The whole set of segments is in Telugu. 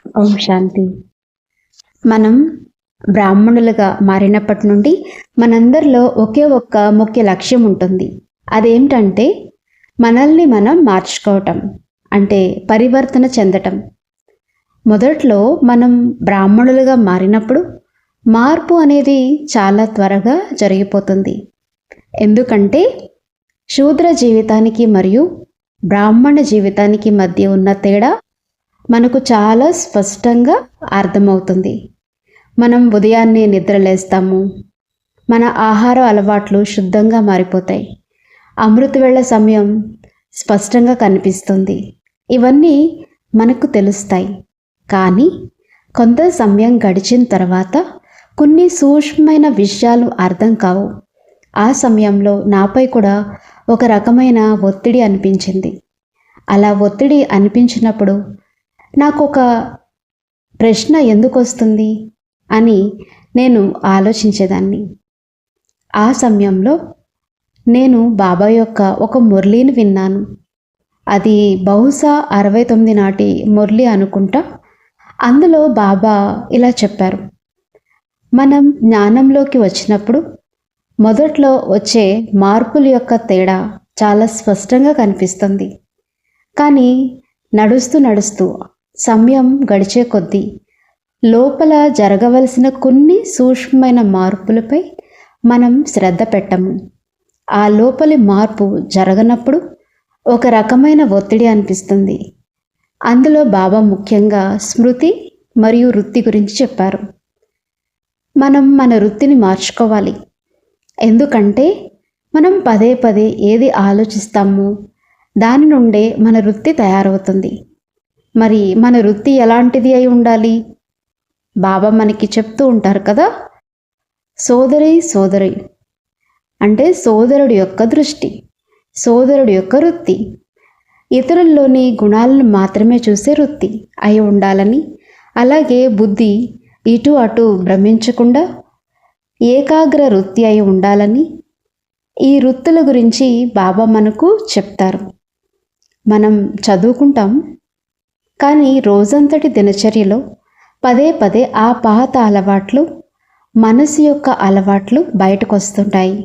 ఓం శాంతి. మనం బ్రాహ్మణులుగా మారినప్పటి నుండి మనందరిలో ఒకే ఒక్క ముఖ్య లక్ష్యం ఉంటుంది. అదేంటంటే మనల్ని మనం మార్చుకోవటం, అంటే పరివర్తన చెందటం. మొదట్లో మనం బ్రాహ్మణులుగా మారినప్పుడు మార్పు అనేది చాలా త్వరగా జరిగిపోతుంది. ఎందుకంటే శూద్ర జీవితానికి మరియు బ్రాహ్మణ జీవితానికి మధ్య ఉన్న తేడా మనకు చాలా స్పష్టంగా అర్థమవుతుంది. మనం ఉదయాన్నే నిద్రలేస్తాము, మన ఆహార అలవాట్లు శుద్ధంగా మారిపోతాయి, అమృత వేళ సమయం స్పష్టంగా కనిపిస్తుంది. ఇవన్నీ మనకు తెలుస్తాయి. కానీ కొంత సమయం గడిచిన తర్వాత కొన్ని సూక్ష్మమైన విషయాలు అర్థం కావు. ఆ సమయంలో నాపై కూడా ఒక రకమైన ఒత్తిడి అనిపించింది. అలా ఒత్తిడి అనిపించినప్పుడు నాకు ఒక ప్రశ్న ఎందుకు వస్తుంది అని నేను ఆలోచించేదాన్ని. ఆ సమయంలో నేను బాబా యొక్క ఒక మురళిని విన్నాను. అది బహుశా 69 నాటి మురళి అనుకుంటా. అందులో బాబా ఇలా చెప్పారు, మనం జ్ఞానంలోకి వచ్చినప్పుడు మొదట్లో వచ్చే మార్పుల యొక్క తేడా చాలా స్పష్టంగా కనిపిస్తుంది. కానీ నడుస్తూ నడుస్తూ సమయం గడిచే కొద్దీ లోపల జరగవలసిన కొన్ని సూక్ష్మమైన మార్పులపై మనం శ్రద్ధ పెట్టము. ఆ లోపలి మార్పు జరగనప్పుడు ఒక రకమైన ఒత్తిడి అనిపిస్తుంది. అందులో బాబా ముఖ్యంగా స్మృతి మరియు వృత్తి గురించి చెప్పారు. మనం మన వృత్తిని మార్చుకోవాలి. ఎందుకంటే మనం పదే పదే ఏది ఆలోచిస్తామో దాని నుండే మన వృత్తి తయారవుతుంది. మరి మన వృత్తి ఎలాంటిది అయి ఉండాలి? బాబా మనకి చెప్తూ ఉంటారు కదా, సోదరి అంటే సోదరుడి యొక్క దృష్టి, సోదరుడి యొక్క వృత్తి ఇతరుల్లోని గుణాలను మాత్రమే చూసే వృత్తి అయి ఉండాలని, అలాగే బుద్ధి ఇటు అటు భ్రమించకుండా ఏకాగ్ర వృత్తి అయి ఉండాలని ఈ వృత్తుల గురించి బాబా మనకు చెప్తారు. మనం చదువుకుంటాం, కానీ రోజంతటి దినచర్యలో పదే పదే ఆ పాత అలవాట్లు, మనసు యొక్క అలవాట్లు బయటకు వస్తుంటాయి.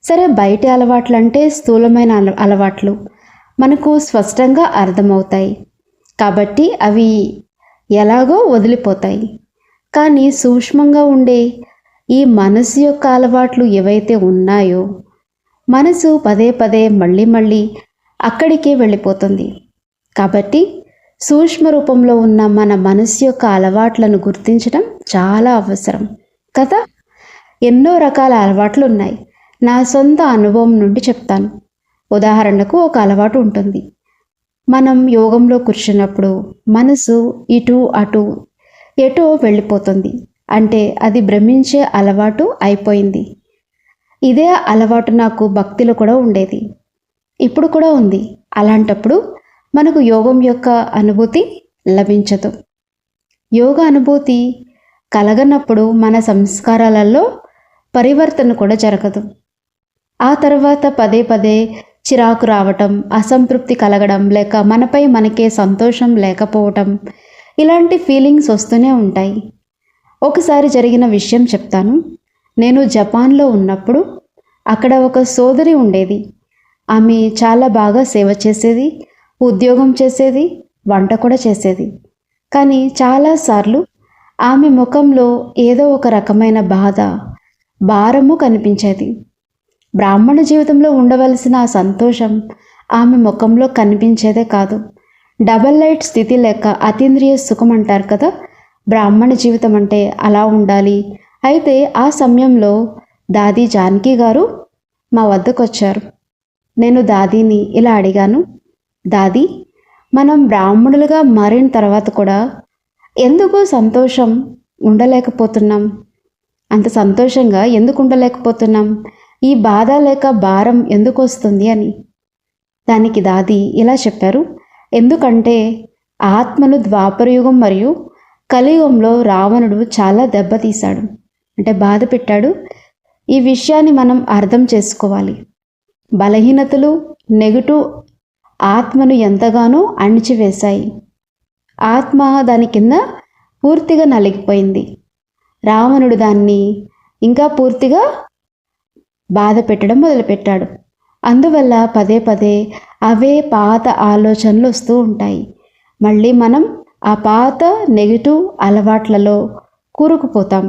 సరే, బయటి అలవాట్లు అంటే స్థూలమైన అలవాట్లు మనకు స్పష్టంగా అర్థమవుతాయి కాబట్టి అవి ఎలాగో వదిలిపోతాయి. కానీ సూక్ష్మంగా ఉండే ఈ మనసు యొక్క అలవాట్లు ఏవైతే ఉన్నాయో, మనసు పదే పదే మళ్ళీ అక్కడికే వెళ్ళిపోతుంది. కాబట్టి సూక్ష్మ రూపంలో ఉన్న మన మనసు యొక్క అలవాట్లను గుర్తించడం చాలా అవసరం కదా. ఎన్నో రకాల అలవాట్లు ఉన్నాయి. నా సొంత అనుభవం నుండి చెప్తాను. ఉదాహరణకు ఒక అలవాటు ఉంటుంది. మనం యోగంలో కూర్చున్నప్పుడు మనసు ఇటు అటు ఎటో వెళ్ళిపోతుంది. అంటే అది భ్రమించే అలవాటు అయిపోయింది. ఇదే అలవాటు నాకు భక్తిలో కూడా ఉండేది, ఇప్పుడు కూడా ఉంది. అలాంటప్పుడు మనకు యోగం యొక్క అనుభూతి లభించదు. యోగ అనుభూతి కలగనప్పుడు మన సంస్కారాలలో పరివర్తన కూడా జరగదు. ఆ తర్వాత పదే పదే చిరాకు రావటం, అసంతృప్తి కలగడం, లేక మనపై మనకే సంతోషం లేకపోవటం, ఇలాంటి ఫీలింగ్స్ వస్తూనే ఉంటాయి. ఒకసారి జరిగిన విషయం చెప్తాను. నేను జపాన్లో ఉన్నప్పుడు అక్కడ ఒక సోదరి ఉండేది. ఆమె చాలా బాగా సేవ చేసేది, ఉద్యోగం చేసేది, వంట కూడా చేసేది. కానీ చాలాసార్లు ఆమె ముఖంలో ఏదో ఒక రకమైన బాధ, భారము కనిపించేది. బ్రాహ్మణ జీవితంలో ఉండవలసిన ఆ సంతోషం ఆమె ముఖంలో కనిపించేదే కాదు. డబల్ లైట్ స్థితి లేక అతీంద్రియ సుఖం అంటారు కదా, బ్రాహ్మణ జీవితం అంటే అలా ఉండాలి. అయితే ఆ సమయంలో దాది జానకి గారు మా వద్దకు వచ్చారు. నేను దాదీని ఇలా అడిగాను, దాది, మనం బ్రాహ్మణులుగా మారిన తర్వాత కూడా ఎందుకు సంతోషం ఉండలేకపోతున్నాం? అంత సంతోషంగా ఎందుకు ఉండలేకపోతున్నాం? ఈ బాధ లేక భారం ఎందుకు వస్తుంది అని. దానికి దాది ఇలా చెప్పారు, ఎందుకంటే ఆత్మను ద్వాపరయుగం మరియు కలియుగంలో రావణుడు చాలా దెబ్బతీశాడు, అంటే బాధ పెట్టాడు. ఈ విషయాన్ని మనం అర్థం చేసుకోవాలి. బలహీనతలు, నెగటివ్ ఆత్మను ఎంతగానో అణిచివేశాయి. ఆత్మ దాని కింద పూర్తిగా నలిగిపోయింది. రావణుడు దాన్ని ఇంకా పూర్తిగా బాధ పెట్టడం మొదలుపెట్టాడు. అందువల్ల పదే పదే అవే పాత ఆలోచనలు వస్తూ ఉంటాయి. మళ్ళీ మనం ఆ పాత నెగిటివ్ అలవాట్లలో కూరుకుపోతాం.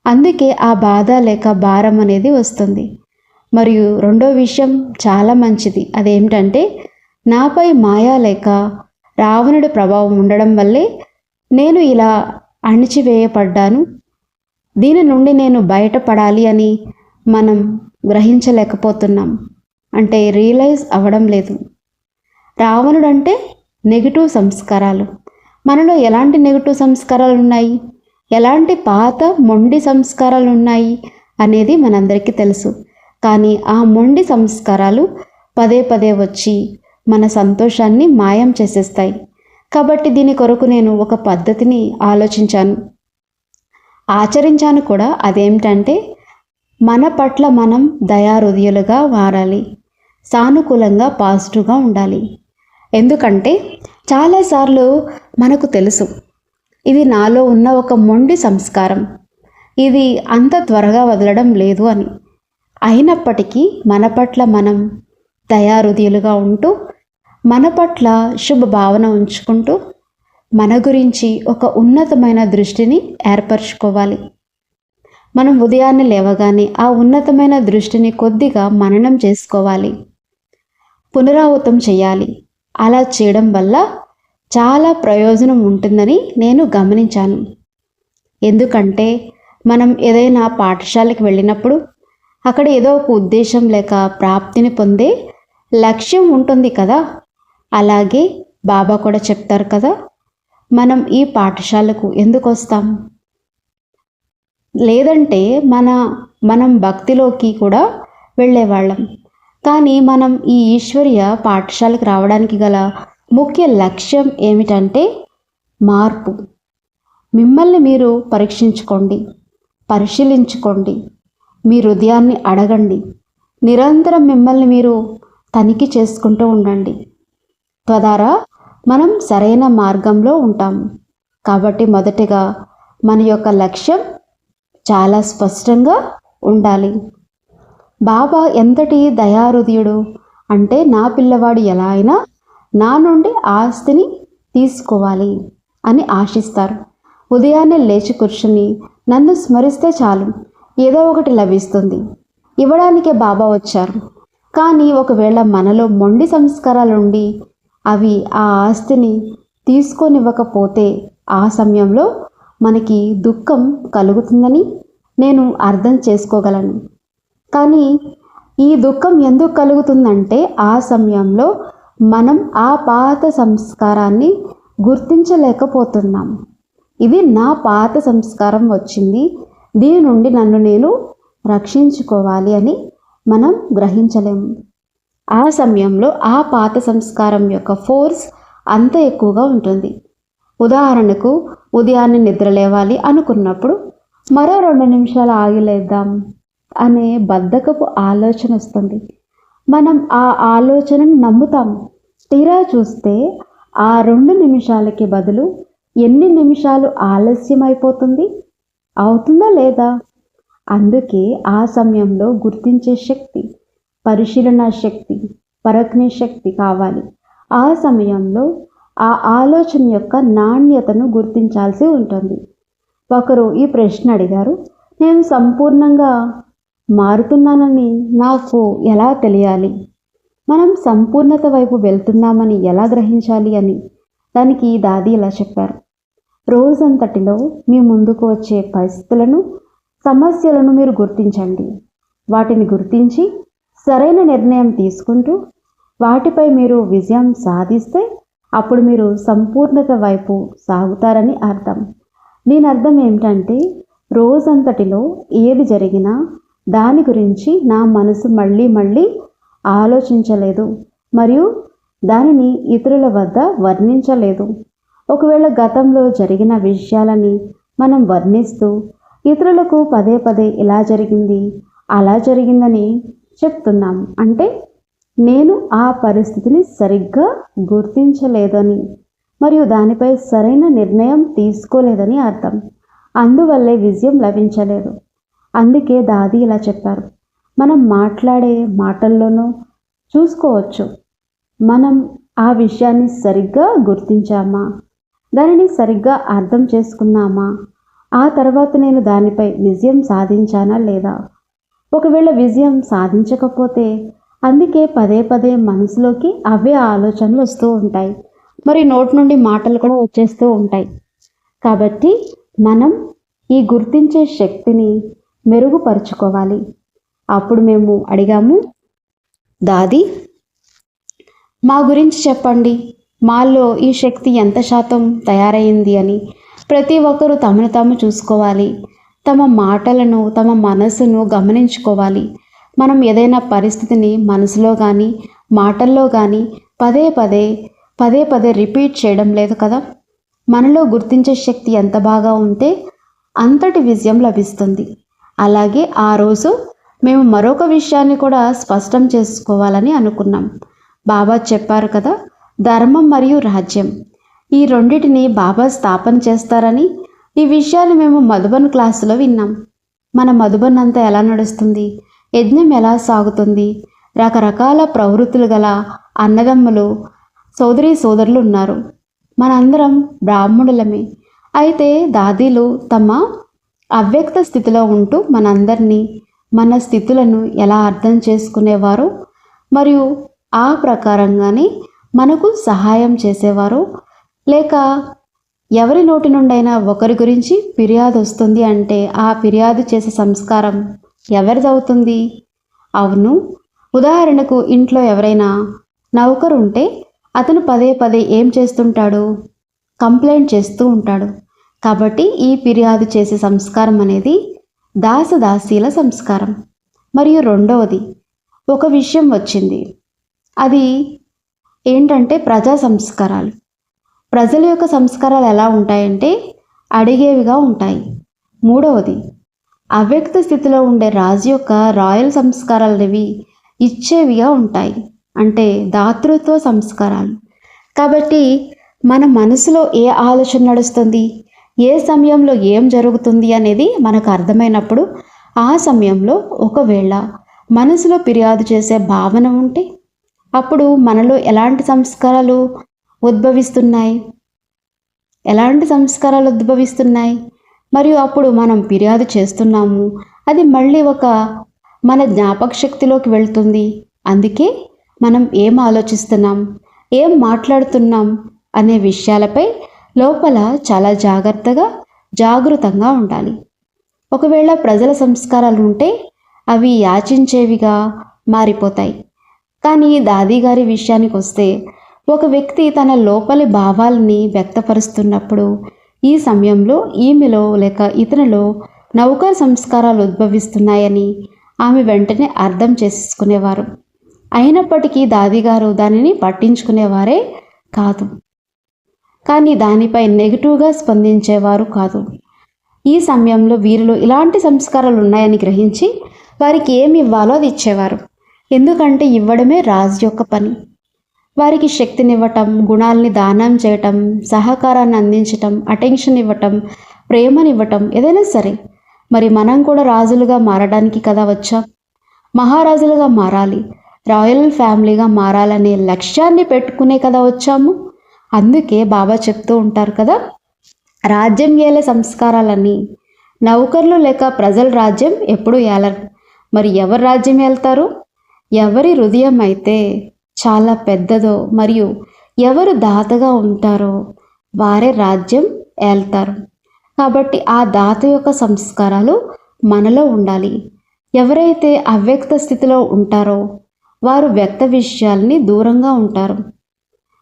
అందుకే ఆ బాధ లేక భారం అనేది వస్తుంది. మరియు రెండో విషయం చాలా మంచిది. అదేమిటంటే, నాపై మాయా లేక రావణుడి ప్రభావం ఉండడం వల్లే నేను ఇలా అణిచివేయబడ్డాను. దీని నుండి నేను బయటపడాలి అని మనం గ్రహించలేకపోతున్నాం. అంటే రియలైజ్ అవ్వడం లేదు. రావణుడు అంటే నెగిటివ్ సంస్కారాలు. మనలో ఎలాంటి నెగిటివ్ సంస్కారాలు ఉన్నాయి, ఎలాంటి పాత మొండి సంస్కారాలు ఉన్నాయి అనేది మనందరికీ తెలుసు. కానీ ఆ మొండి సంస్కారాలు పదే పదే వచ్చి మన సంతోషాన్ని మాయం చేసేస్తాయి. కాబట్టి దీని కొరకు నేను ఒక పద్ధతిని ఆలోచించాను, ఆచరించాను కూడా. అదేమిటంటే, మన పట్ల మనం దయాహృదయులుగా మారాలి, సానుకూలంగా పాజిటివ్గా ఉండాలి. ఎందుకంటే చాలాసార్లు మనకు తెలుసు ఇది నాలో ఉన్న ఒక మొండి సంస్కారం, ఇది అంత త్వరగా వదలడం లేదు అని. అయినప్పటికీ మన పట్ల మనం దయాహృదయులుగా ఉంటూ, మన పట్ల శుభ భావన ఉంచుకుంటూ, మన గురించి ఒక ఉన్నతమైన దృష్టిని ఏర్పరచుకోవాలి. మనం ఉదయాన్నే లేవగానే ఆ ఉన్నతమైన దృష్టిని కొద్దిగా మననం చేసుకోవాలి, పునరావృతం చేయాలి. అలా చేయడం వల్ల చాలా ప్రయోజనం ఉంటుందని నేను గమనించాను. ఎందుకంటే మనం ఏదైనా పాఠశాలకు వెళ్ళినప్పుడు అక్కడ ఏదో ఒక ఉద్దేశం లేక ప్రాప్తిని పొందే లక్ష్యం ఉంటుంది కదా. అలాగే బాబా కూడా చెప్తారు కదా, మనం ఈ పాఠశాలకు ఎందుకు వస్తాం? లేదంటే మనం భక్తిలోకి కూడా వెళ్ళేవాళ్ళం. కానీ మనం ఈ ఈశ్వరీయ పాఠశాలకు రావడానికి గల ముఖ్య లక్ష్యం ఏమిటంటే మార్పు. మిమ్మల్ని మీరు పరీక్షించుకోండి, పరిశీలించుకోండి, మీ హృదయాన్ని అడగండి, నిరంతరం మిమ్మల్ని మీరు తనిఖీ చేసుకుంటూ ఉండండి. తద్వారా మనం సరైన మార్గంలో ఉంటాము. కాబట్టి మొదటిగా మన యొక్క లక్ష్యం చాలా స్పష్టంగా ఉండాలి. బాబా ఎంతటి దయాహృదయుడు అంటే, నా పిల్లవాడు ఎలా అయినా నా నుండి ఆస్తిని తీసుకోవాలి అని ఆశిస్తారు. ఉదయాన్నే లేచి కూర్చుని నన్ను స్మరిస్తే చాలు, ఏదో ఒకటి లభిస్తుంది. ఇవ్వడానికే బాబా వచ్చారు. కానీ ఒకవేళ మనలో మొండి సంస్కారాలు ఉండి అవి ఆ ఆస్తిని తీసుకొనివ్వకపోతే ఆ సమయంలో మనకి దుఃఖం కలుగుతుందని నేను అర్థం చేసుకోగలను. కానీ ఈ దుఃఖం ఎందుకు కలుగుతుందంటే, ఆ సమయంలో మనం ఆ పాత సంస్కారాన్ని గుర్తించలేకపోతున్నాం. ఇది నా పాత సంస్కారం వచ్చింది, దీని నుండి నన్ను నేను రక్షించుకోవాలి అని మనం గ్రహించలేము. ఆ సమయంలో ఆ పాత సంస్కారం యొక్క ఫోర్స్ అంత ఎక్కువగా ఉంటుంది. ఉదాహరణకు, ఉదయాన్నే నిద్ర లేవాలి అనుకున్నప్పుడు మరో 2 నిమిషాలు ఆగిలేద్దాం అనే బద్ధకపు ఆలోచన వస్తుంది. మనం ఆ ఆలోచనను నమ్ముతాం. తీరా చూస్తే ఆ 2 నిమిషాలకి బదులు ఎన్ని నిమిషాలు ఆలస్యం అవుతుందా లేదా? అందుకే ఆ సమయంలో గుర్తించే శక్తి, పరిశీలన శక్తి, పరఖ్నే శక్తి కావాలి. ఆ సమయంలో ఆ ఆలోచన యొక్క నాణ్యతను గుర్తించాల్సి ఉంటుంది. ఒకరు ఈ ప్రశ్న అడిగారు, నేను సంపూర్ణంగా మారుతున్నానని నాకు ఎలా తెలియాలి? మనం సంపూర్ణత వైపు వెళ్తున్నామని ఎలా గ్రహించాలి అని. దానికి దాది ఇలా చెప్పారు, రోజంతటిలో మీ ముందుకు వచ్చే పరిస్థితులను, సమస్యలను మీరు గుర్తించండి. వాటిని గుర్తించి సరైన నిర్ణయం తీసుకుంటూ వాటిపై మీరు విజయం సాధిస్తే అప్పుడు మీరు సంపూర్ణత వైపు సాగుతారని అర్థం. దీని అర్థం ఏమిటంటే, రోజంతటిలో ఏది జరిగినా దాని గురించి నా మనసు మళ్ళీ ఆలోచించలేదు మరియు దానిని ఇతరుల వద్ద వర్ణించలేదు. ఒకవేళ గతంలో జరిగిన విషయాలని మనం వర్ణిస్తూ ఇతరులకు పదే పదే ఇలా జరిగింది అలా జరిగిందని చెప్తున్నాం అంటే నేను ఆ పరిస్థితిని సరిగ్గా గుర్తించలేదని మరియు దానిపై సరైన నిర్ణయం తీసుకోలేదని అర్థం. అందువల్లే విజయం లభించలేదు. అందుకే దాది ఇలా చెప్పారు. మనం మాట్లాడే మాటల్లోనూ చూసుకోవచ్చు, మనం ఆ విషయాన్ని సరిగ్గా గుర్తించామా, దానిని సరిగ్గా అర్థం చేసుకున్నామా, ఆ తర్వాత నేను దానిపై విజయం సాధించానా లేదా. ఒకవేళ విజయం సాధించకపోతే అందుకే పదే పదే మనసులోకి అవే ఆలోచనలు వస్తూ ఉంటాయి, మరి నోటి నుండి మాటలు కూడా వచ్చేస్తూ ఉంటాయి. కాబట్టి మనం ఈ గుర్తించే శక్తిని మెరుగుపరుచుకోవాలి. అప్పుడు మేము అడిగాము, దాది మా గురించి చెప్పండి, మాలో ఈ శక్తి ఎంత శాతం తయారైంది అని. ప్రతి ఒక్కరూ తమను తాము చూసుకోవాలి, తమ మాటలను తమ మనసును గమనించుకోవాలి. మనం ఏదైనా పరిస్థితిని మనసులో కానీ మాటల్లో కానీ పదే పదే రిపీట్ చేయడం లేదు కదా. మనలో గుర్తించే శక్తి ఎంత బాగా ఉంటే అంతటి విజయం లభిస్తుంది. అలాగే ఆ రోజు మేము మరొక విషయాన్ని కూడా స్పష్టం చేసుకోవాలని అనుకున్నాం. బాబా చెప్పారు కదా, ధర్మం మరియు రాజ్యం ఈ రెండిటిని బాబా స్థాపన చేస్తారని. ఈ విషయాన్ని మేము మధుబన్ క్లాసులో విన్నాం. మన మధుబన్ అంతా ఎలా నడుస్తుంది, యజ్ఞం ఎలా సాగుతుంది, రకరకాల ప్రవృత్తులు గల అన్నదమ్ములు సోదరీ సోదరులు ఉన్నారు. మనందరం బ్రాహ్మణులమే. అయితే దాదీలు తమ అవ్యక్త స్థితిలో ఉంటూ మనందరినీ మన స్థితులను ఎలా అర్థం చేసుకునేవారు మరియు ఆ ప్రకారంగానే మనకు సహాయం చేసేవారు. లేక ఎవరి నోటి నుండైనా ఒకరి గురించి ఫిర్యాదు వస్తుంది అంటే ఆ ఫిర్యాదు చేసే సంస్కారం ఎవరిదవుతుంది? అవును, ఉదాహరణకు ఇంట్లో ఎవరైనా నౌకరు ఉంటే అతను పదే ఏం చేస్తుంటాడు? కంప్లైంట్ చేస్తూ ఉంటాడు. కాబట్టి ఈ ఫిర్యాదు చేసే సంస్కారం అనేది దాసదాసీల సంస్కారం. మరియు రెండవది, ఒక విషయం వచ్చింది, అది ఏంటంటే ప్రజా సంస్కారాలు. ప్రజల యొక్క సంస్కారాలు ఎలా ఉంటాయంటే అడిగేవిగా ఉంటాయి. మూడవది, అవ్యక్త స్థితిలో ఉండే రాజు యొక్క రాయల్ సంస్కారాలు అనేవి ఇచ్చేవిగా ఉంటాయి, అంటే దాతృత్వ సంస్కారాలు. కాబట్టి మన మనసులో ఏ ఆలోచన నడుస్తుంది, ఏ సమయంలో ఏం జరుగుతుంది అనేది మనకు అర్థమైనప్పుడు ఆ సమయంలో ఒకవేళ మనసులో ఫిర్యాదు చేసే భావన ఉంటే అప్పుడు మనలో ఎలాంటి సంస్కారాలు ఉద్భవిస్తున్నాయి, మరియు అప్పుడు మనం ఫిర్యాదు చేస్తున్నాము, అది మళ్ళీ మన జ్ఞాపక శక్తిలోకి వెళ్తుంది. అందుకే మనం ఏం ఆలోచిస్తున్నాం, ఏం మాట్లాడుతున్నాం అనే విషయాలపై లోపల చాలా జాగృతంగా ఉండాలి. ఒకవేళ ప్రజల సంస్కారాలు ఉంటే అవి యాచించేవిగా మారిపోతాయి. కానీ దాది గారి విషయానికి వస్తే ఒక వ్యక్తి తన లోపలి భావాలని వ్యక్తపరుస్తున్నప్పుడు ఈ సమయంలో ఈమెలో లేక ఇతనిలో నౌకర్ సంస్కారాలు ఉద్భవిస్తున్నాయని ఆమె వెంటనే అర్థం చేసుకునేవారు. అయినప్పటికీ దాదిగారు దానిని పట్టించుకునేవారే కాదు, కానీ దానిపై నెగిటివ్గా స్పందించేవారు కాదు. ఈ సమయంలో వీరిలో ఇలాంటి సంస్కారాలు ఉన్నాయని గ్రహించి వారికి ఏమి ఇవ్వాలో అది ఇచ్చేవారు. ఎందుకంటే ఇవ్వడమే రాజు యొక్క పని. వారికి శక్తినివ్వటం, గుణాలని దానం చేయటం, సహకారాన్ని అందించటం, అటెన్షన్ ఇవ్వటం, ప్రేమనివ్వటం, ఏదైనా సరే. మరి మనం కూడా రాజులుగా మారడానికి కదా వచ్చాం, మహారాజులుగా మారాలి, రాయల్ ఫ్యామిలీగా మారాలనే లక్ష్యాన్ని పెట్టుకునే కదా వచ్చాము. అందుకే బాబా చెప్తూ ఉంటారు కదా, రాజ్యం ఏలే సంస్కారాలని. నౌకర్లు లేక ప్రజల రాజ్యం ఎప్పుడు ఏలరు. మరి ఎవరు రాజ్యం ఏళ్తారు? ఎవరి హృదయం అయితే చాలా పెద్దదో మరియు ఎవరు దాతగా ఉంటారో వారే రాజ్యం ఏళ్తారు. కాబట్టి ఆ దాత యొక్క సంస్కారాలు మనలో ఉండాలి. ఎవరైతే అవ్యక్త స్థితిలో ఉంటారో వారు వ్యక్త విషయాలని దూరంగా ఉంటారు,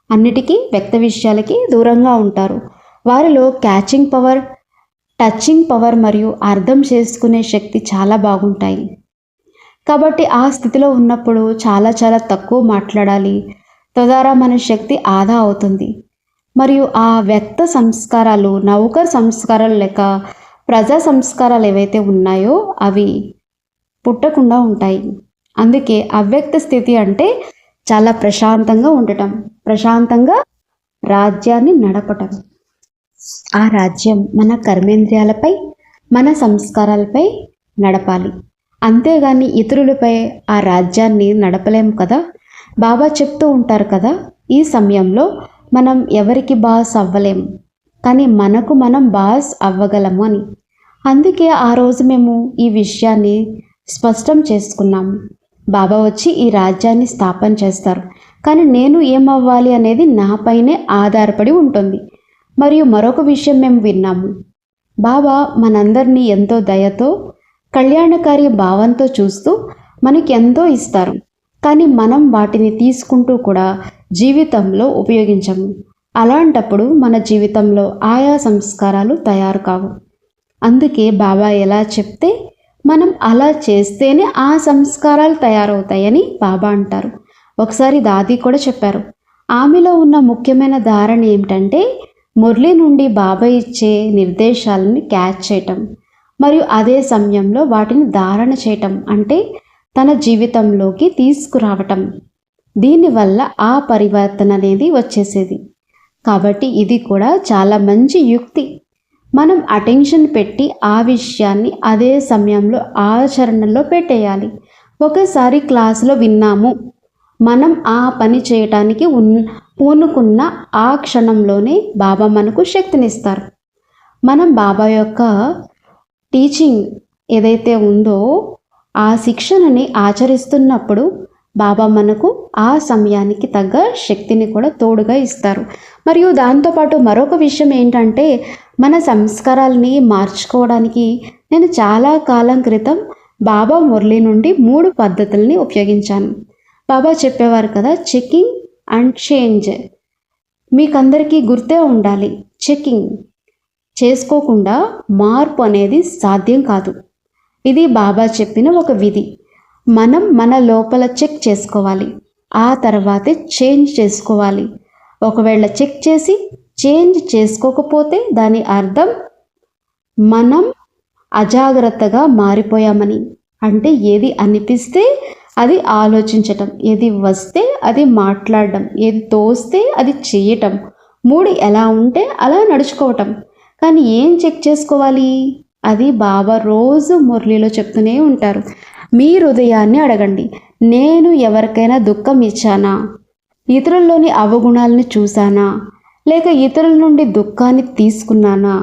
అన్నిటికీ వ్యక్త విషయాలకి దూరంగా ఉంటారు. వారిలో క్యాచింగ్ పవర్, టచింగ్ పవర్ మరియు అర్థం చేసుకునే శక్తి చాలా బాగుంటాయి. కాబట్టి ఆ స్థితిలో ఉన్నప్పుడు చాలా తక్కువ మాట్లాడాలి, తద్వారా మన శక్తి ఆదా అవుతుంది. మరియు ఆ వ్యక్త సంస్కారాలు, నౌకర్ సంస్కారాలు లేక ప్రజా సంస్కారాలు ఏవైతే ఉన్నాయో అవి పుట్టకుండా ఉంటాయి. అందుకే అవ్యక్త స్థితి అంటే చాలా ప్రశాంతంగా ఉండటం, ప్రశాంతంగా రాజ్యాన్ని నడపటం. ఆ రాజ్యం మన కర్మేంద్రియాలపై, మన సంస్కారాలపై నడపాలి. అంతేగాని ఇతరులపై ఆ రాజ్యాన్ని నడపలేము కదా. బాబా చెప్తూ ఉంటారు కదా, ఈ సమయంలో మనం ఎవరికి బాస్ అవ్వలేము, కానీ మనకు మనం బాస్ అవ్వగలము అని. అందుకే ఆ రోజు మేము ఈ విషయాన్ని స్పష్టం చేసుకున్నాము. బాబా వచ్చి ఈ రాజ్యాన్ని స్థాపన చేస్తారు, కానీ నేను ఏమవ్వాలి అనేది నాపైనే ఆధారపడి ఉంటుంది. మరియు మరొక విషయం మేము విన్నాము, బాబా మనందరినీ ఎంతో దయతో, కళ్యాణకారి భావంతో చూస్తూ మనకి ఎంతో ఇస్తారు, కానీ మనం వాటిని తీసుకుంటూ కూడా జీవితంలో ఉపయోగించము. అలాంటప్పుడు మన జీవితంలో ఆయా సంస్కారాలు తయారు కావు. అందుకే బాబా ఎలా చెప్తే మనం అలా చేస్తేనే ఆ సంస్కారాలు తయారవుతాయని బాబా అంటారు. ఒకసారి దాది కూడా చెప్పారు, ఆమెలో ఉన్న ముఖ్యమైన ధారణ ఏమిటంటే మురళి నుండి బాబా ఇచ్చే నిర్దేశాలని క్యాచ్ చేయటం మరియు అదే సమయంలో వాటిని ధారణ చేయటం, అంటే తన జీవితంలోకి తీసుకురావటం. దీనివల్ల ఆ పరివర్తన అనేది వచ్చేసేది. కాబట్టి ఇది కూడా చాలా మంచి యుక్తి. మనం అటెన్షన్ పెట్టి ఆ విషయాన్ని అదే సమయంలో ఆచరణలో పెట్టేయాలి. ఒకసారి క్లాసులో విన్నాము, మనం ఆ పని చేయటానికి పూనుకున్న ఆ క్షణంలోనే బాబా మనకు శక్తినిస్తారు. మనం బాబా యొక్క టీచింగ్ ఏదైతే ఉందో ఆ శిక్షణని ఆచరిస్తున్నప్పుడు బాబా మనకు ఆ సమయానికి తగ్గ శక్తిని కూడా తోడుగా ఇస్తారు. మరియు దాంతోపాటు మరొక విషయం ఏంటంటే, మన సంస్కారాలని మార్చుకోవడానికి నేను చాలా కాలం క్రితం బాబా మురళి నుండి 3 పద్ధతుల్ని ఉపయోగించాను. బాబా చెప్పేవారు కదా, చెకింగ్ అండ్ చేంజ్. మీకందరికీ గుర్తే ఉండాలి, చెకింగ్ చేసుకోకుండా మార్పు అనేది సాధ్యం కాదు. ఇది బాబా చెప్పిన ఒక విధి. మనం మన లోపల చెక్ చేసుకోవాలి, ఆ తర్వాతే చేంజ్ చేసుకోవాలి. ఒకవేళ చెక్ చేసి చేంజ్ చేసుకోకపోతే దాని అర్థం మనం అజాగ్రత్తగా మారిపోయామని. అంటే ఏది అనిపిస్తే అది ఆలోచించటం, ఏది వస్తే అది మాట్లాడడం, ఏది తోస్తే అది చేయటం, మూడు ఎలా ఉంటే అలా నడుచుకోవటం. కానీ ఏం చెక్ చేసుకోవాలి? అది బాబా రోజు మురళిలో చెప్తూనే ఉంటారు. మీ హృదయాన్ని అడగండి, నేను ఎవరికైనా దుఃఖం ఇచ్చానా, ఇతరుల్లోని అవగుణాలని చూశానా, లేక ఇతరుల నుండి దుఃఖాన్ని తీసుకున్నానా?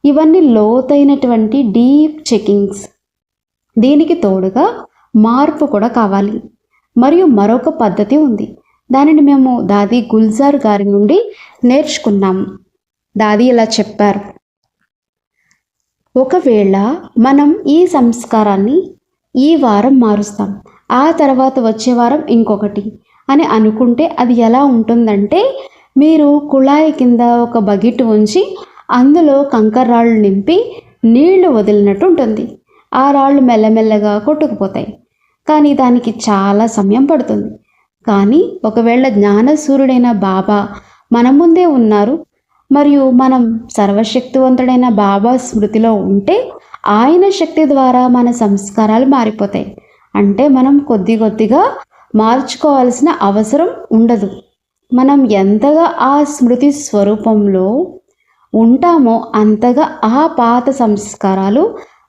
ఇవన్నీ లోతైనటువంటి డీప్ చెకింగ్స్. దీనికి తోడుగా మార్పు కూడా కావాలి. మరియు మరొక పద్ధతి ఉంది, దానిని మేము దాది గుల్జార్ గారి నుండి నేర్చుకున్నాము. దాది ఇలా చెప్పారు, ఒకవేళ మనం ఈ సంస్కారాన్ని ఈ వారం మారుస్తాం, ఆ తర్వాత వచ్చే వారం ఇంకొకటి అని అనుకుంటే అది ఎలా ఉంటుందంటే, మీరు కుళాయి కింద ఒక బకెట్ ఉంచి అందులో కంకర రాళ్ళు నింపి నీళ్లు వదిలినట్టు ఉంటుంది. ఆ రాళ్ళు మెల్లమెల్లగా కొట్టుకుపోతాయి, కానీ దానికి చాలా సమయం పడుతుంది. కానీ ఒకవేళ జ్ఞానసూర్యుడైన బాబా మన ముందే ఉన్నారు మరియు మనం సర్వశక్తివంతుడైన బాబా స్మృతిలో ఉంటే ఆయన శక్తి ద్వారా మన సంస్కారాలు మారిపోతాయి. అంటే మనం కొద్ది కొద్దిగా మార్చుకోవాల్సిన అవసరం ఉండదు. మనం ఎంతగా ఆ స్మృతి స్వరూపంలో ఉంటామో అంతగా ఆ పాత సంస్కారాలు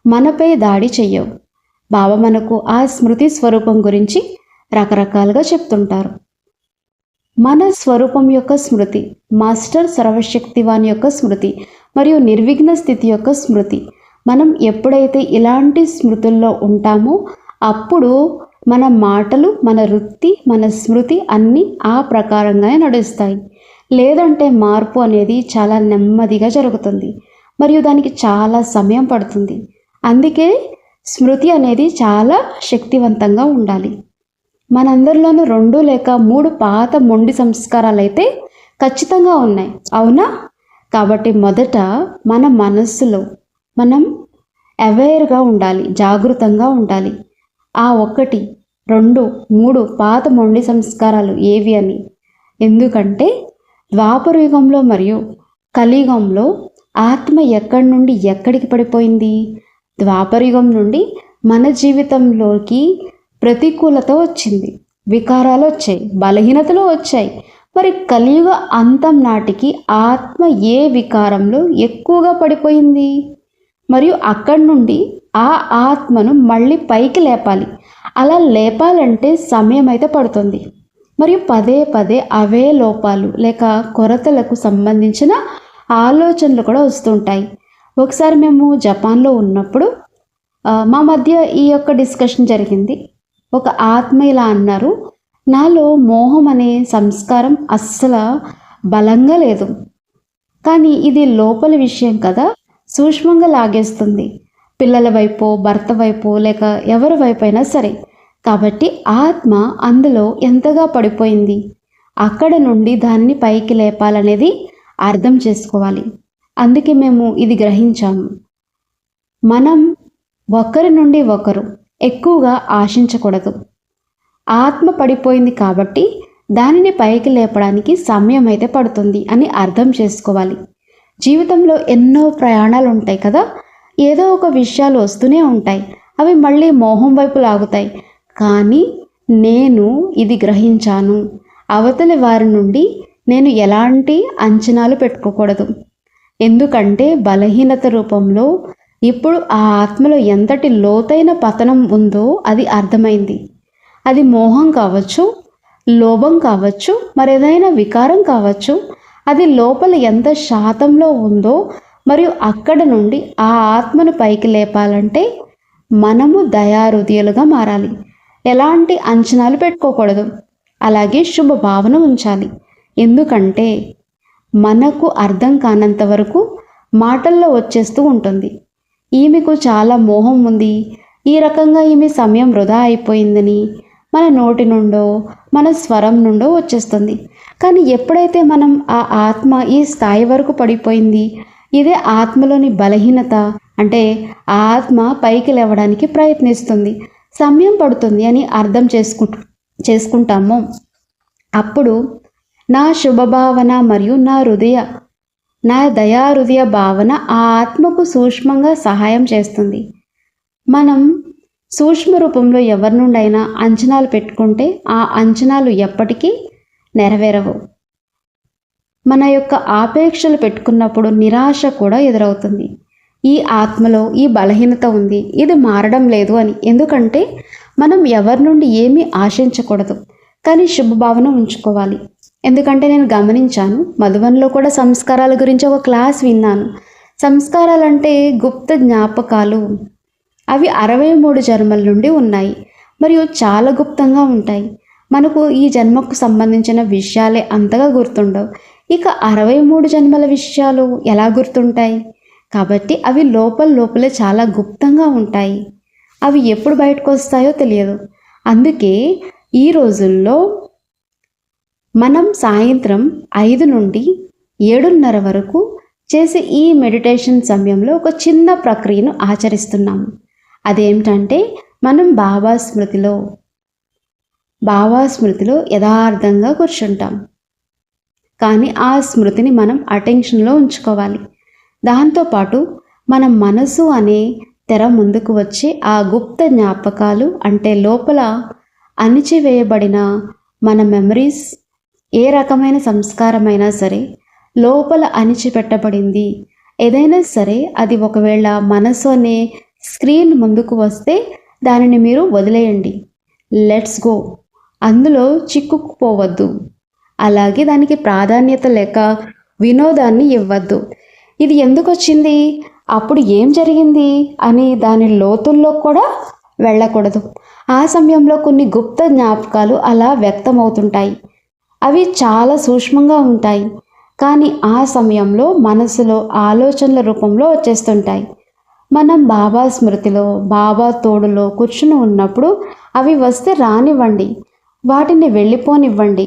మనపై దాడి చెయ్యవు. బాబా మనకు ఆ స్మృతి స్వరూపం గురించి రకరకాలుగా చెప్తుంటారు. మన స్వరూపం యొక్క స్మృతి, మాస్టర్ సర్వశక్తివాన్ యొక్క స్మృతి మరియు నిర్విఘ్న స్థితి యొక్క స్మృతి. మనం ఎప్పుడైతే ఇలాంటి స్మృతుల్లో ఉంటామో అప్పుడు మన మాటలు, మన వృత్తి, మన స్మృతి అన్నీ ఆ ప్రకారంగానే నడుస్తాయి. లేదంటే మార్పు అనేది చాలా నెమ్మదిగా జరుగుతుంది మరియు దానికి చాలా సమయం పడుతుంది. అందుకే స్మృతి అనేది చాలా శక్తివంతంగా ఉండాలి. మనందరిలోనూ 2 లేక 3 పాత మొండి సంస్కారాలు అయితే ఖచ్చితంగా ఉన్నాయి, అవునా? కాబట్టి మొదట మన మనస్సులో మనం అవేర్గా ఉండాలి, జాగృతంగా ఉండాలి. ఆ 1, 2, 3 పాత మొండి సంస్కారాలు ఏవి అని. ఎందుకంటే ద్వాపర యుగంలో మరియు కలియుగంలో ఆత్మ ఎక్కడి నుండి ఎక్కడికి పడిపోయింది? ద్వాపర యుగం నుండి మన జీవితంలోకి ప్రతికూలత వచ్చింది, వికారాలు వచ్చాయి, బలహీనతలు వచ్చాయి మరి కలియుగ అంతం నాటికి ఆత్మ ఏ వికారంలో ఎక్కువగా పడిపోయింది, మరియు అక్కడి నుండి ఆ ఆత్మను మళ్ళీ పైకి లేపాలి. అలా లేపాలంటే సమయం అయితే పడుతుంది. మరియు పదే పదే అవే లోపాలు లేక కొరతలకు సంబంధించిన ఆలోచనలు కూడా వస్తుంటాయి. ఒకసారి మేము జపాన్లో ఉన్నప్పుడు మా మధ్య ఈ యొక్క డిస్కషన్ జరిగింది. ఒక ఆత్మ ఇలా అన్నారు, నాలో మోహం అనే సంస్కారం అస్సలు బలంగా లేదు, కానీ ఇది లోపల విషయం కదా, సూక్ష్మంగా లాగేస్తుంది, పిల్లల వైపు, భర్త వైపు లేక ఎవరి వైపు అయినా సరే. కాబట్టి ఆత్మ అందులో ఎంతగా పడిపోయింది, అక్కడ నుండి దాన్ని పైకి లేపాలనేది అర్థం చేసుకోవాలి. అందుకే మేము ఇది గ్రహించాము. మనం ఒకరి నుండి ఒకరు ఎక్కువగా ఆశించకూడదు. ఆత్మ పడిపోయింది కాబట్టి దానిని పైకి లేపడానికి సమయం అయితే పడుతుంది అని అర్థం చేసుకోవాలి. జీవితంలో ఎన్నో ప్రయాణాలు ఉంటాయి కదా, ఏదో ఒక విషయాలు వస్తూనే ఉంటాయి, అవి మళ్ళీ మోహం వైపు లాగుతాయి. కానీ నేను ఇది గ్రహించాను, అవతలి వారి నుండి నేను ఎలాంటి అంచనాలు పెట్టుకోకూడదు. ఎందుకంటే బలహీనత రూపంలో ఇప్పుడు ఆ ఆత్మలో ఎంతటి లోతైన పతనం ఉందో అది అర్థమైంది. అది మోహం కావచ్చు, లోభం కావచ్చు, మరేదైనా వికారం కావచ్చు. అది లోపల ఎంత శాతంలో ఉందో, మరియు అక్కడ నుండి ఆ ఆత్మను పైకి లేపాలంటే మనము దయాహృదయులుగా మారాలి. ఎలాంటి అంచనాలు పెట్టుకోకూడదు. అలాగే శుభ భావన ఉంచాలి. ఎందుకంటే మనకు అర్థం కానంత వరకు మాటల్లో వచ్చేస్తూ ఉంటుంది, ఈమెకు చాలా మోహం ఉంది, ఈ రకంగా ఈమె సమయం వృధా అయిపోయిందని మన నోటి నుండో మన స్వరం నుండో వచ్చేస్తుంది. కానీ ఎప్పుడైతే మనం ఆ ఆత్మ ఈ స్థాయి వరకు పడిపోయింది, ఇదే ఆత్మలోని బలహీనత, అంటే ఆ ఆత్మ పైకి లేవడానికి ప్రయత్నిస్తుంది, సమయం పడుతుంది అని అర్థం చేసుకుంటామో అప్పుడు నా శుభభావన మరియు నా దయా హృదయ భావన ఆ ఆత్మకు సూక్ష్మంగా సహాయం చేస్తుంది. మనం సూక్ష్మ రూపంలో ఎవరి నుండైనా అంచనాలు పెట్టుకుంటే ఆ అంచనాలు ఎప్పటికీ నెరవేరవు. మన యొక్క ఆపేక్షలు పెట్టుకున్నప్పుడు నిరాశ కూడా ఎదురవుతుంది. ఈ ఆత్మలో ఈ బలహీనత ఉంది, ఇది మారడం లేదు అని. ఎందుకంటే మనం ఎవరి నుండి ఏమీ ఆశించకూడదు, కానీ శుభభావన ఉంచుకోవాలి. ఎందుకంటే నేను గమనించాను, మధువన్లో కూడా సంస్కారాల గురించి ఒక క్లాస్ విన్నాను. సంస్కారాలంటే గుప్త జ్ఞాపకాలు. అవి 63 జన్మల నుండి ఉన్నాయి మరియు చాలా గుప్తంగా ఉంటాయి. మనకు ఈ జన్మకు సంబంధించిన విషయాలే అంతగా గుర్తుండవు, ఇక 63 జన్మల విషయాలు ఎలా గుర్తుంటాయి? కాబట్టి అవి లోపలే చాలా గుప్తంగా ఉంటాయి. అవి ఎప్పుడు బయటకు వస్తాయో తెలియదు. అందుకే ఈ రోజుల్లో మనం సాయంత్రం 5 నుండి 7:30 వరకు చేసే ఈ మెడిటేషన్ సమయంలో ఒక చిన్న ప్రక్రియను ఆచరిస్తున్నాము. అదేమిటంటే మనం బాబా స్మృతిలో యథార్థంగా కూర్చుంటాం. కానీ ఆ స్మృతిని మనం అటెన్షన్లో ఉంచుకోవాలి. దాంతోపాటు మన మనసు అనే తెర ముందుకు వచ్చి ఆ గుప్త జ్ఞాపకాలు, అంటే లోపల అణిచివేయబడిన మన మెమరీస్, ఏ రకమైన సంస్కారమైనా సరే లోపల అణిచిపెట్టబడింది ఏదైనా సరే, అది ఒకవేళ మనసు అనే స్క్రీన్ ముందుకు వస్తే దానిని మీరు వదిలేయండి. లెట్స్ గో, అందులో చిక్కుకుపోవద్దు. అలాగే దానికి ప్రాధాన్యత లేక వినోదాన్ని ఇవ్వద్దు. ఇది ఎందుకు వచ్చింది, అప్పుడు ఏం జరిగింది అని దాని లోతుల్లో కూడా వెళ్ళకూడదు. ఆ సమయంలో కొన్ని గుప్త జ్ఞాపకాలు అలా వ్యక్తమవుతుంటాయి. అవి చాలా సూక్ష్మంగా ఉంటాయి, కానీ ఆ సమయంలో మనసులో ఆలోచనల రూపంలో వచ్చేస్తుంటాయి. మనం బాబా స్మృతిలో, బాబా తోడులో కూర్చుని ఉన్నప్పుడు అవి వస్తే రానివ్వండి, వాటిని వెళ్ళిపోనివ్వండి.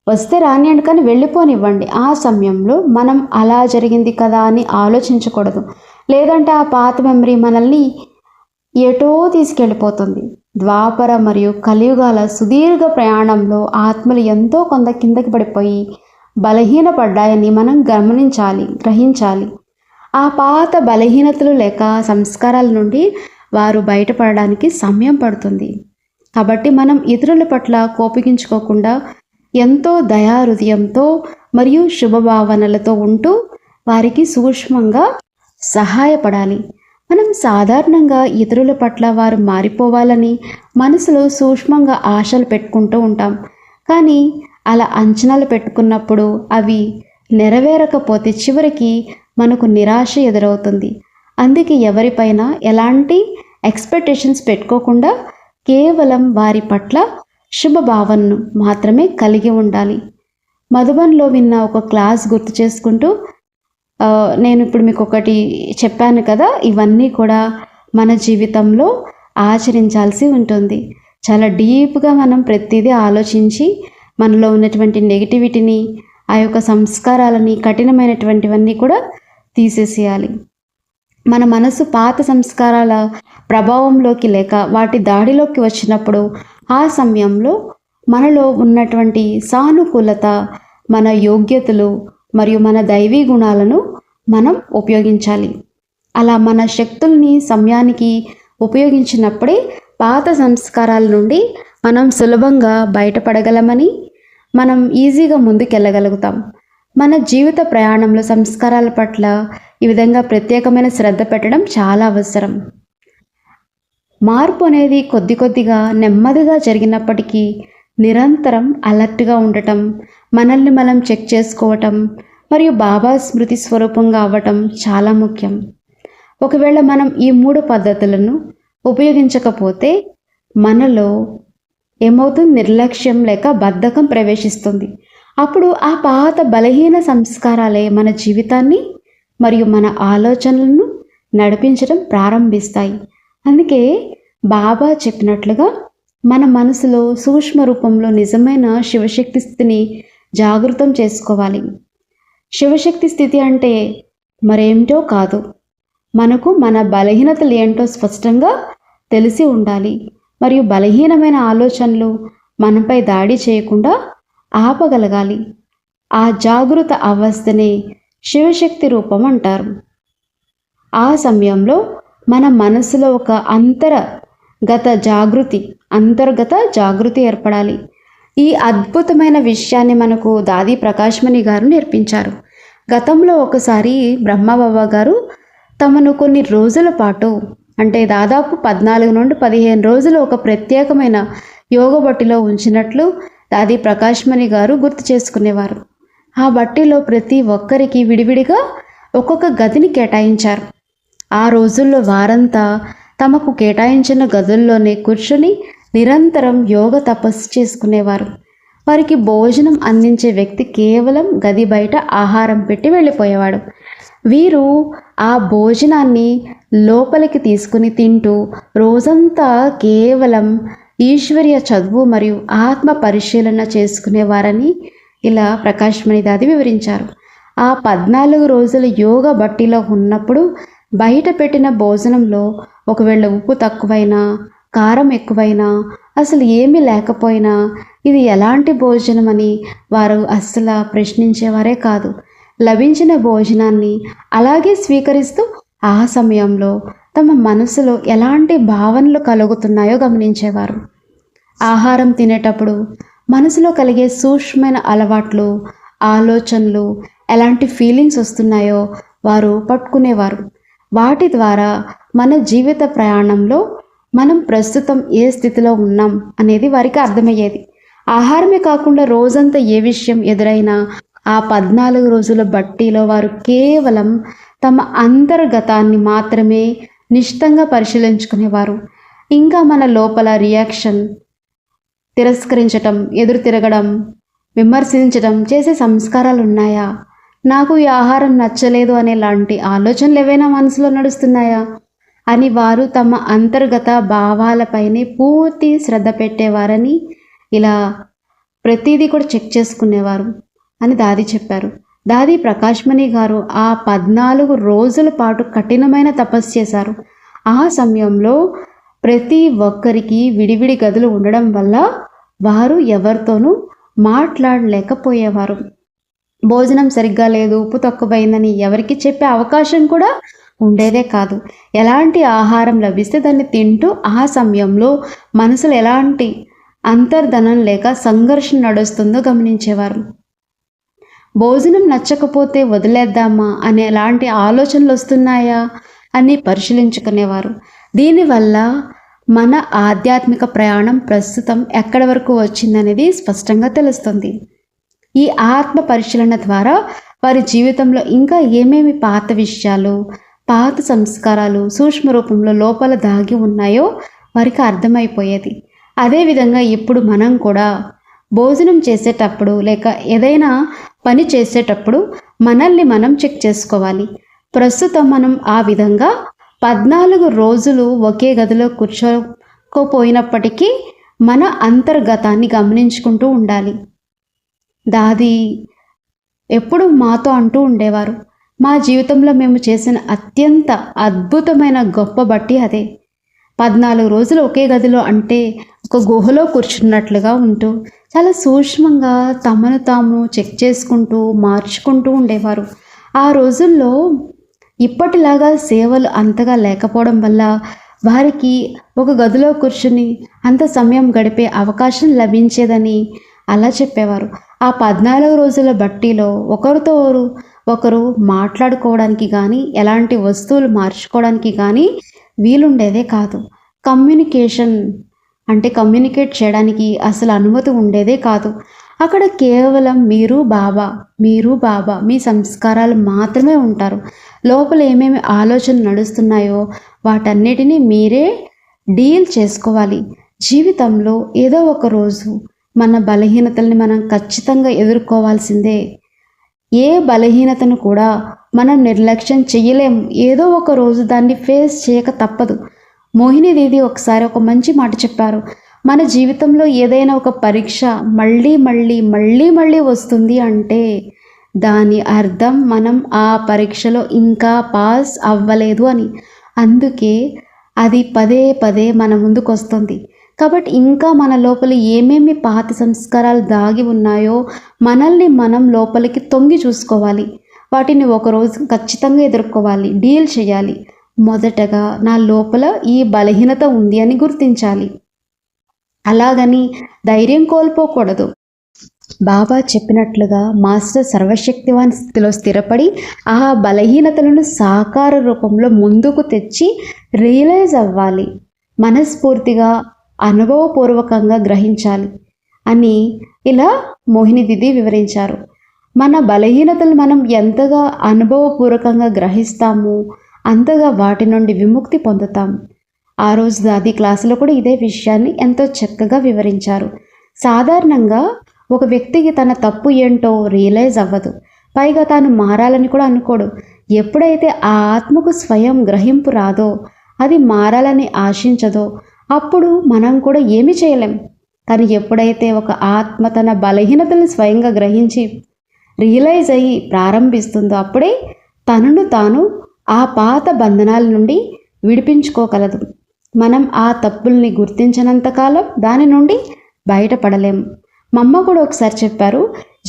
వస్తే రానివ్వండి, కానీ వెళ్ళిపోనివ్వండి. ఆ సమయంలో మనం అలా జరిగింది కదా అని ఆలోచించకూడదు. లేదంటే ఆ పాత మెమరీ మనల్ని ఎటో తీసుకెళ్ళిపోతుంది. ద్వాపర మరియు కలియుగాల సుదీర్ఘ ప్రయాణంలో ఆత్మలు ఎంతో కొంత కిందకి పడిపోయి బలహీనపడ్డాయని మనం గ్రహించాలి. ఆ పాత బలహీనతలు లేక సంస్కారాల నుండి వారు బయటపడడానికి సమయం పడుతుంది. కాబట్టి మనం ఇతరుల పట్ల కోపగించుకోకుండా ఎంతో దయాహృదయంతో మరియు శుభభావనలతో ఉంటూ వారికి సూక్ష్మంగా సహాయపడాలి. మనం సాధారణంగా ఇతరుల పట్ల వారు మారిపోవాలని మనసులో సూక్ష్మంగా ఆశలు పెట్టుకుంటూ ఉంటాం. కానీ అలా అంచనాలు పెట్టుకున్నప్పుడు అవి నెరవేరకపోతే చివరికి మనకు నిరాశ ఎదురవుతుంది. అందుకే ఎవరిపైన ఎలాంటి ఎక్స్పెక్టేషన్స్ పెట్టుకోకుండా కేవలం వారి పట్ల శుభభావనను మాత్రమే కలిగి ఉండాలి. మధుబన్లో విన్న ఒక క్లాస్ గుర్తు చేసుకుంటూ నేను ఇప్పుడు మీకు ఒకటి చెప్పాను కదా, ఇవన్నీ కూడా మన జీవితంలో ఆచరించాల్సి ఉంటుంది. చాలా డీప్గా మనం ప్రతిదీ ఆలోచించి మనలో ఉన్నటువంటి నెగిటివిటీని, ఆ యొక్క సంస్కారాలని, కఠినమైనటువంటివన్నీ కూడా తీసేసేయాలి. మన మనసు పాత సంస్కారాల ప్రభావంలోకి లేక వాటి దాడిలోకి వచ్చినప్పుడు ఆ సమయంలో మనలో ఉన్నటువంటి సానుకూలత, మన యోగ్యతలు మరియు మన దైవీ గుణాలను మనం ఉపయోగించాలి. అలా మన శక్తుల్ని సమయానికి ఉపయోగించినప్పుడే పాత సంస్కారాల నుండి మనం సులభంగా బయటపడగలమని, మనం ఈజీగా ముందుకెళ్ళగలుగుతాం. మన జీవిత ప్రయాణంలో సంస్కారాల పట్ల ఈ విధంగా ప్రత్యేకమైన శ్రద్ధ పెట్టడం చాలా అవసరం. మార్పు అనేది కొద్ది కొద్దిగా నెమ్మదిగా జరిగినప్పటికీ నిరంతరం అలర్ట్గా ఉండటం, మనల్ని మనం చెక్ చేసుకోవటం మరియు బాబా స్మృతి స్వరూపంగా అవ్వటం చాలా ముఖ్యం. ఒకవేళ మనం ఈ 3 పద్ధతులను ఉపయోగించకపోతే మనలో ఏమవుతుంది? నిర్లక్ష్యం లేక బద్ధకం ప్రవేశిస్తుంది. అప్పుడు ఆ పాత బలహీన సంస్కారాలే మన జీవితాన్ని మరియు మన ఆలోచనలను నడిపించడం ప్రారంభిస్తాయి. అందుకే బాబా చెప్పినట్లుగా మన మనసులో సూక్ష్మ రూపంలో నిజమైన శివశక్తి స్థితిని జాగృతం చేసుకోవాలి. శివశక్తి స్థితి అంటే మరేమిటో కాదు, మనకు మన బలహీనతలు ఏంటో స్పష్టంగా తెలిసి ఉండాలి మరియు బలహీనమైన ఆలోచనలు మనపై దాడి చేయకుండా ఆపగలగాలి. ఆ జాగృత అవస్థనే శివశక్తి రూపం అంటారు. ఆ సమయంలో మన మనసులో ఒక అంతర్గత జాగృతి ఏర్పడాలి. ఈ అద్భుతమైన విషయాన్ని మనకు దాది ప్రకాశ్మణి గారు నేర్పించారు. గతంలో ఒకసారి బ్రహ్మబాబా గారు తమను కొన్ని రోజుల పాటు, అంటే దాదాపు 14 నుండి 15 రోజులు ఒక ప్రత్యేకమైన యోగ బట్టిలో ఉంచినట్లు దాది ప్రకాశ్మణి గారు గుర్తు చేసుకునేవారు. ఆ బట్టిలో ప్రతి ఒక్కరికి విడివిడిగా ఒక్కొక్క గదిని కేటాయించారు. ఆ రోజుల్లో వారంతా తమకు కేటాయించిన గదుల్లోనే కూర్చుని నిరంతరం యోగ తపస్సు చేసుకునేవారు. వారికి భోజనం అందించే వ్యక్తి కేవలం గది బయట ఆహారం పెట్టి వెళ్ళిపోయేవాడు. వీరు ఆ భోజనాన్ని లోపలికి తీసుకుని తింటూ రోజంతా కేవలం ఈశ్వర్య చదువు మరియు ఆత్మ పరిశీలన చేసుకునేవారని ఇలా ప్రకాశ్మణి దాది వివరించారు. ఆ 14 రోజుల యోగ బట్టిలో ఉన్నప్పుడు బయట పెట్టిన భోజనంలో ఒకవేళ ఉప్పు తక్కువైనా, కారం ఎక్కువైనా, అసలు ఏమీ లేకపోయినా ఇది ఎలాంటి భోజనం అని వారు అస్సలు ప్రశ్నించేవారే కాదు. లభించిన భోజనాన్ని అలాగే స్వీకరిస్తూ ఆ సమయంలో తమ మనసులో ఎలాంటి భావనలు కలుగుతున్నాయో గమనించేవారు. ఆహారం తినేటప్పుడు మనసులో కలిగే సూక్ష్మమైన అలవాట్లు, ఆలోచనలు, ఎలాంటి ఫీలింగ్స్ వస్తున్నాయో వారు పట్టుకునేవారు. వాటి ద్వారా మన జీవిత ప్రయాణంలో మనం ప్రస్తుతం ఏ స్థితిలో ఉన్నాం అనేది వారికి అర్థమయ్యేది. ఆహారమే కాకుండా రోజంతా ఏ విషయం ఎదురైనా ఆ 14 రోజుల బట్టీలో వారు కేవలం తమ అంతర్గతాన్ని మాత్రమే నిశితంగా పరిశీలించుకునేవారు. ఇంకా మన లోపల రియాక్షన్, తిరస్కరించటం, ఎదురు తిరగడం, విమర్శించడం చేసే సంస్కారాలు ఉన్నాయా, నాకు ఈ ఆహారం నచ్చలేదు అనే లాంటి ఆలోచనలు ఏవైనా మనసులో నడుస్తున్నాయా అని వారు తమ అంతర్గత భావాలపైనే పూర్తి శ్రద్ధ పెట్టేవారని, ఇలా ప్రతిదీ కూడా చెక్ చేసుకునేవారు అని దాది చెప్పారు. దాది ప్రకాశ్మణి గారు ఆ 14 రోజుల పాటు కఠినమైన తపస్సు చేశారు. ఆ సమయంలో ప్రతి ఒక్కరికి విడివిడి గదులు ఉండడం వల్ల వారు ఎవరితోనూ మాట్లాడలేకపోయేవారు. భోజనం సరిగ్గా లేదు, ఉప్పు తక్కువైందని ఎవరికి చెప్పే అవకాశం కూడా ఉండేదే కాదు. ఎలాంటి ఆహారం లభిస్తే దాన్ని తింటూ ఆ సమయంలో మనసులో ఎలాంటి అంతర్ధనం లేక సంఘర్షణ నడుస్తుందో గమనించేవారు. భోజనం నచ్చకపోతే వదిలేద్దామా అనే ఎలాంటి ఆలోచనలు వస్తున్నాయా అని పరిశీలించుకునేవారు. దీనివల్ల మన ఆధ్యాత్మిక ప్రయాణం ప్రస్తుతం ఎక్కడి వరకు వచ్చిందనేది స్పష్టంగా తెలుస్తుంది. ఈ ఆత్మ పరిశీలన ద్వారా వారి జీవితంలో ఇంకా ఏమేమి పాత విషయాలు, పాత సంస్కారాలు సూక్ష్మ రూపంలో లోపల దాగి ఉన్నాయో వారికి అర్థమైపోయేది. అదేవిధంగా ఇప్పుడు మనం కూడా భోజనం చేసేటప్పుడు లేక ఏదైనా పని చేసేటప్పుడు మనల్ని మనం చెక్ చేసుకోవాలి. ప్రస్తుతం మనం ఆ విధంగా 14 రోజులు ఒకే గదిలో కూర్చోకపోయినప్పటికీ మన అంతర్గతాన్ని గమనించుకుంటూ ఉండాలి. దాది ఎప్పుడు మాతో అంటూ ఉండేవారు, మా జీవితంలో మేము చేసిన అత్యంత అద్భుతమైన గొప్ప బట్టి అదే. 14 రోజులు ఒకే గదిలో అంటే ఒక గుహలో కూర్చున్నట్లుగా ఉంటూ చాలా సూక్ష్మంగా తమను తాము చెక్ చేసుకుంటూ మార్చుకుంటూ ఉండేవారు. ఆ రోజుల్లో ఇప్పటిలాగా సేవలు అంతగా లేకపోవడం వల్ల వారికి ఒక గదిలో కూర్చుని అంత సమయం గడిపే అవకాశం లభించేదని అలా చెప్పేవారు. ఆ 14 రోజుల బట్టీలో ఒకరితో ఒకరు మాట్లాడుకోవడానికి కానీ ఎలాంటి వస్తువులు మార్చుకోవడానికి కానీ వీలుండేదే కాదు. కమ్యూనికేట్ చేయడానికి అసలు అనుమతి ఉండేదే కాదు. అక్కడ కేవలం మీరు బాబా మీ సంస్కారాలు మాత్రమే ఉంటారు. లోపల ఏమేమి ఆలోచనలు నడుస్తున్నాయో వాటన్నిటినీ మీరే డీల్ చేసుకోవాలి. జీవితంలో ఏదో ఒక రోజు మన బలహీనతల్ని మనం ఖచ్చితంగా ఎదుర్కోవాల్సిందే. ఏ బలహీనతను కూడా మనం నిర్లక్ష్యం చెయ్యలేము. ఏదో ఒక రోజు దాన్ని ఫేస్ చేయక తప్పదు. మోహిని దీది ఒకసారి ఒక మంచి మాట చెప్పారు. మన జీవితంలో ఏదైనా ఒక పరీక్ష మళ్ళీ వస్తుంది అంటే దాని అర్థం మనం ఆ పరీక్షలో ఇంకా పాస్ అవ్వలేదు అని. అందుకే అది పదే మన ముందుకు వస్తుంది. కాబట్టి ఇంకా మన లోపల ఏమేమి పాత సంస్కారాలు దాగి ఉన్నాయో మనల్ని మనం లోపలికి తొంగి చూసుకోవాలి. వాటిని ఒకరోజు ఖచ్చితంగా ఎదుర్కోవాలి, డీల్ చేయాలి. మొదటగా నా లోపల ఈ బలహీనత ఉంది అని గుర్తించాలి. అలాగని ధైర్యం కోల్పోకూడదు. బాబా చెప్పినట్లుగా మాస్టర్ సర్వశక్తివాన్ స్థితిలో స్థిరపడి ఆ బలహీనతలను సాకార రూపంలో ముందుకు తెచ్చి రియలైజ్ అవ్వాలి. మనస్ఫూర్తిగా అనుభవపూర్వకంగా గ్రహించాలి అని ఇలా మోహిని దీది వివరించారు. మన బలహీనతలు మనం ఎంతగా అనుభవపూర్వకంగా గ్రహిస్తామో అంతగా వాటి నుండి విముక్తి పొందుతాం. ఆ రోజు దాది క్లాసులో కూడా ఇదే విషయాన్ని ఎంతో చక్కగా వివరించారు. సాధారణంగా ఒక వ్యక్తికి తన తప్పు ఏంటో రియలైజ్ అవ్వదు. పైగా తాను మారాలని కూడా అనుకోడు. ఎప్పుడైతే ఆ ఆత్మకు స్వయం గ్రహింపు రాదో, అది మారాలని ఆశించదో, అప్పుడు మనం కూడా ఏమీ చేయలేం. కానీ ఎప్పుడైతే ఒక ఆత్మ తన బలహీనతలను స్వయంగా గ్రహించి రియలైజ్ అయ్యి ప్రారంభిస్తుందో అప్పుడే తనను తాను ఆ పాత బంధనాల నుండి విడిపించుకోగలదు. మనం ఆ తప్పుల్ని గుర్తించినంతకాలం దాని నుండి బయటపడలేము. మా అమ్మ కూడా ఒకసారి చెప్పారు,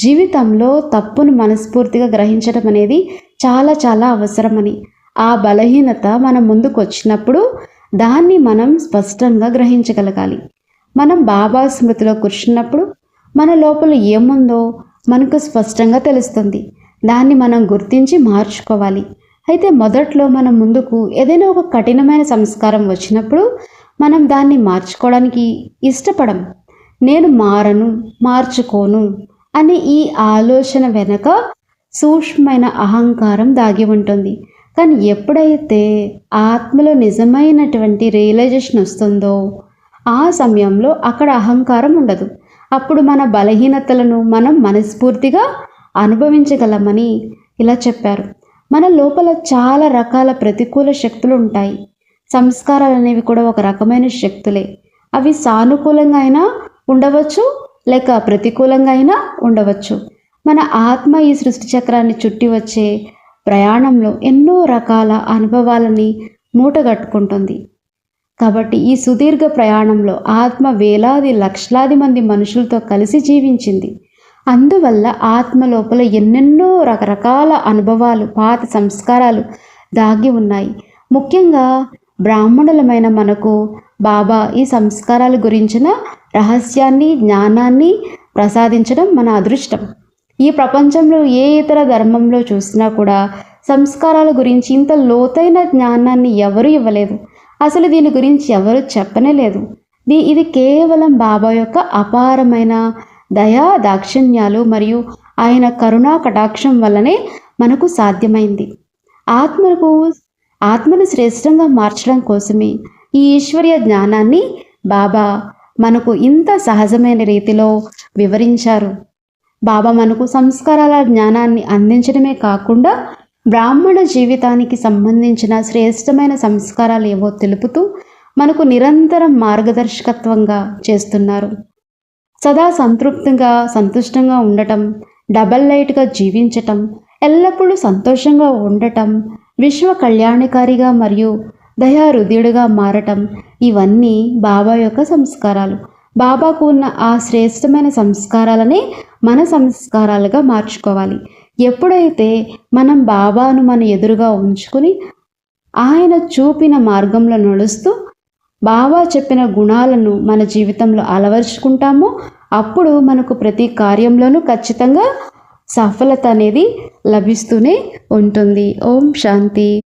జీవితంలో తప్పును మనస్ఫూర్తిగా గ్రహించడం అనేది చాలా అవసరమని. ఆ బలహీనత మన ముందుకు వచ్చినప్పుడు దాన్ని మనం స్పష్టంగా గ్రహించగలగాలి. మనం బాబా స్మృతిలో కూర్చున్నప్పుడు మన లోపల ఏముందో మనకు స్పష్టంగా తెలుస్తుంది. దాన్ని మనం గుర్తించి మార్చుకోవాలి. అయితే మొదట్లో మన ముందుకు ఏదైనా ఒక కఠినమైన సంస్కారం వచ్చినప్పుడు మనం దాన్ని మార్చుకోవడానికి ఇష్టపడం. నేను మార్చుకోను అనే ఈ ఆలోచన వెనక సూక్ష్మమైన అహంకారం దాగి ఉంటుంది. కానీ ఎప్పుడైతే ఆత్మలో నిజమైనటువంటి రియలైజేషన్ వస్తుందో ఆ సమయంలో అక్కడ అహంకారం ఉండదు. అప్పుడు మన బలహీనతలను మనం మనస్ఫూర్తిగా అనుభవించగలమని ఇలా చెప్పారు. మన లోపల చాలా రకాల ప్రతికూల శక్తులు ఉంటాయి. సంస్కారాలు అనేవి కూడా ఒక రకమైన శక్తులే. అవి సానుకూలంగా అయినా ఉండవచ్చు, లేక ప్రతికూలంగా అయినా ఉండవచ్చు. మన ఆత్మ ఈ సృష్టి చక్రాన్ని చుట్టి వచ్చే ప్రయాణంలో ఎన్నో రకాల అనుభవాలని మూటగట్టుకుంటుంది. కాబట్టి ఈ సుదీర్ఘ ప్రయాణంలో ఆత్మ వేలాది లక్షలాది మంది మనుషులతో కలిసి జీవించింది. అందువల్ల ఆత్మ లోపల ఎన్నెన్నో రకరకాల అనుభవాలు, పాత సంస్కారాలు దాగి ఉన్నాయి. ముఖ్యంగా బ్రాహ్మణులమైన మనకు బాబా ఈ సంస్కారాల గురించిన రహస్యాన్ని, జ్ఞానాన్ని ప్రసాదించడం మన అదృష్టం. ఈ ప్రపంచంలో ఏ ఇతర ధర్మంలో చూసినా కూడా సంస్కారాల గురించి ఇంత లోతైన జ్ఞానాన్ని ఎవరు ఇవ్వలేదు. అసలు దీని గురించి ఎవరు చెప్పనే లేదు. ఇది కేవలం బాబా యొక్క అపారమైన దయా దాక్షిణ్యాలు మరియు ఆయన కరుణా కటాక్షం వల్లనే మనకు సాధ్యమైంది. ఆత్మను శ్రేష్టంగా మార్చడం కోసమే ఈ ఈశ్వరీయ జ్ఞానాన్ని బాబా మనకు ఇంత సహజమైన రీతిలో వివరించారు. బాబా మనకు సంస్కారాల జ్ఞానాన్ని అందించడమే కాకుండా బ్రాహ్మణ జీవితానికి సంబంధించిన శ్రేష్టమైన సంస్కారాలు ఏవో తెలుపుతూ మనకు నిరంతరం మార్గదర్శకత్వంగా చేస్తున్నారు. సదా సంతృప్తిగా, సంతుష్టంగా ఉండటం, డబల్ లైట్గా జీవించటం, ఎల్లప్పుడూ సంతోషంగా ఉండటం, విశ్వ కళ్యాణకారిగా మరియు దయాహృదయుడిగా మారటం, ఇవన్నీ బాబా యొక్క సంస్కారాలు. బాబాకు ఉన్న ఆ శ్రేష్టమైన సంస్కారాలనే మన సంస్కారాలుగా మార్చుకోవాలి. ఎప్పుడైతే మనం బాబాను మన ఎదురుగా ఉంచుకుని ఆయన చూపిన మార్గంలో నడుస్తూ బాబా చెప్పిన గుణాలను మన జీవితంలో అలవర్చుకుంటామో అప్పుడు మనకు ప్రతి కార్యంలోనూ ఖచ్చితంగా సఫలత అనేది లభిస్తూనే ఉంటుంది. ఓం శాంతి.